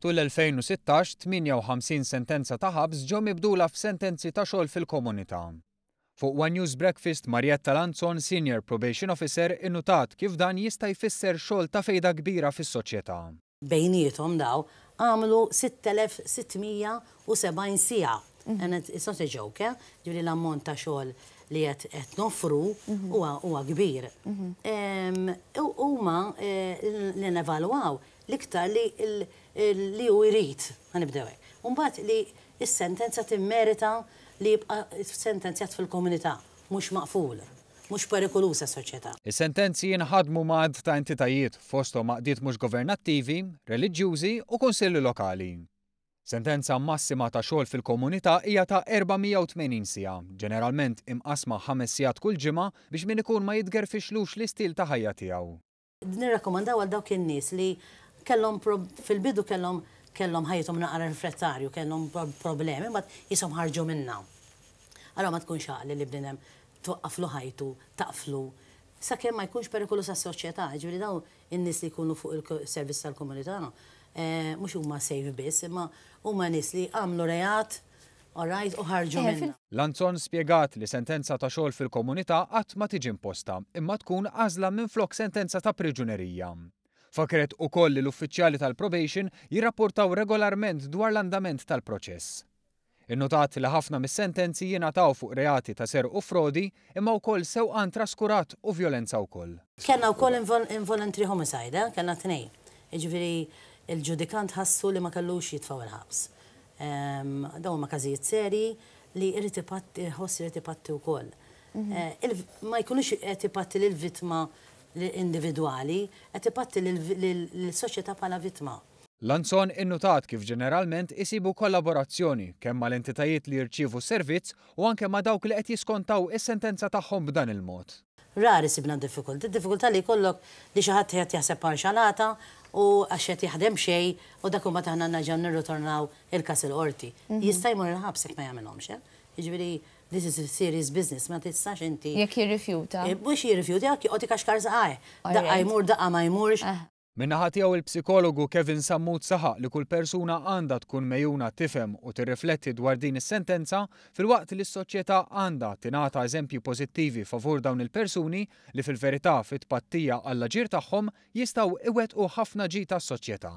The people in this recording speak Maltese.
Tul 2016 58 sentenza ta' ħabs ġew mibdula f'sentenzi ta' xogħol fil-komunità. Fuq One News Breakfast, Marietta Lanzon, Senior Probation Officer, innutat kif dan jista' jfisser xogħol ta' fejda kbira fis-soċjetà. Bejniethom daw għamlu 6670 siegħa. And it's not a joke, ġifieri l-ammont ta' xogħol li qed noffru huwa kbir. Huma li nevalwaw l-iktar li hu jrid ħanibdew hekk. Mbagħad li s-sentenza timmerita li jibqa' sentenzjat fil-komunità, mhux maqful, mhux perikolusa s-soċjetà. Is-sentenzi jinħadmu ma' ta' entitajiet fosthom maqdiet mhux governattivi, reliġjużi u kunsilli lokali. Sentenza massima ta' xogħol fil-komunità hija ta' 480 siegħa, ġeneralment imqasma 5 sigħat kull ġimgħa biex min ikun ma jitgerfixlux l-istil ta' ħajja tiegħu. Nirrakkomandaw għal dawk in-nies li kellhom fil-bidu kellhom ħajjithom naqra riflettarju, kellhom problemi, ma jisom ħarġu minnha. Allora ma tkunx għaqli li bnidem twaqqaflu ħajtu, taqflu, sakemm ma jkunx perikolus għas-soċjetà, ġifieri daw in-nies li jkunu fuq il-servizz tal-komunità, mhux huma safe biss, imma huma nies li għamlu reat, alright, u ħarġu minnha. Lanzon spjegat li sentenza ta' xogħol fil-komunità qatt ma tiġi imposta, imma tkun għażla minflok sentenza ta' priġunerija. Fakret ukoll li l-uffiċjali tal-probation jirrapportaw regolarment dwar l-andament tal-proċess. Innotat li ħafna mis-sentenzi jingħataw fuq reati ta' serq u frodi imma wkoll sewqan traskurat u vjolenza wkoll. Kellna wkoll involuntary homicide, kellna tnejn. Jiġifieri il-ġudikant ħassu li ma kellux jitfgħu il-ħabs. Dawn ma każijiet seri li irid ipatti wkoll. Ma jkunux qed ipatti lill-vittma individwali, qed ipatti lill-soċjetà bħala vittma. Lanzon innutat kif ġeneralment isibu kollaborazzjoni kemm mal-entitajiet li jirċievu servizz u anke ma' dawk li qed jiskontaw is-sentenza tagħhom b'dan il-mod. Rari sibna diffikultà li jkollok li xi ħadd qed jaħseb parċalata u għax qed jaħdem xejn u dak huma taħna nerġgħu nirritornaw il-każ il-qorti. Jista' jmur il-ħabs hekk ma jagħmilhomx. Jiġifieri this is a serious business, ma tistax inti. Jekk jirrifjuta. Mhux jirrifjuta, jekk joqgħod ikaxkar saqaj. Daqqa jmur daqqa ma jmurx. Min-naħa tiegħu il-psikologu Kevin Sammut saħaq li kull persuna għandha tkun mejjuna tifhem u tirrifletti dwar din is-sentenza filwaqt li s-soċjetà għandha tingħata eżempji pożittivi favur dawn il-persuni li fil-verità fit-tpattija għall-aġir tagħhom jistgħu iwettqu ħafna ġid tas-soċjetà.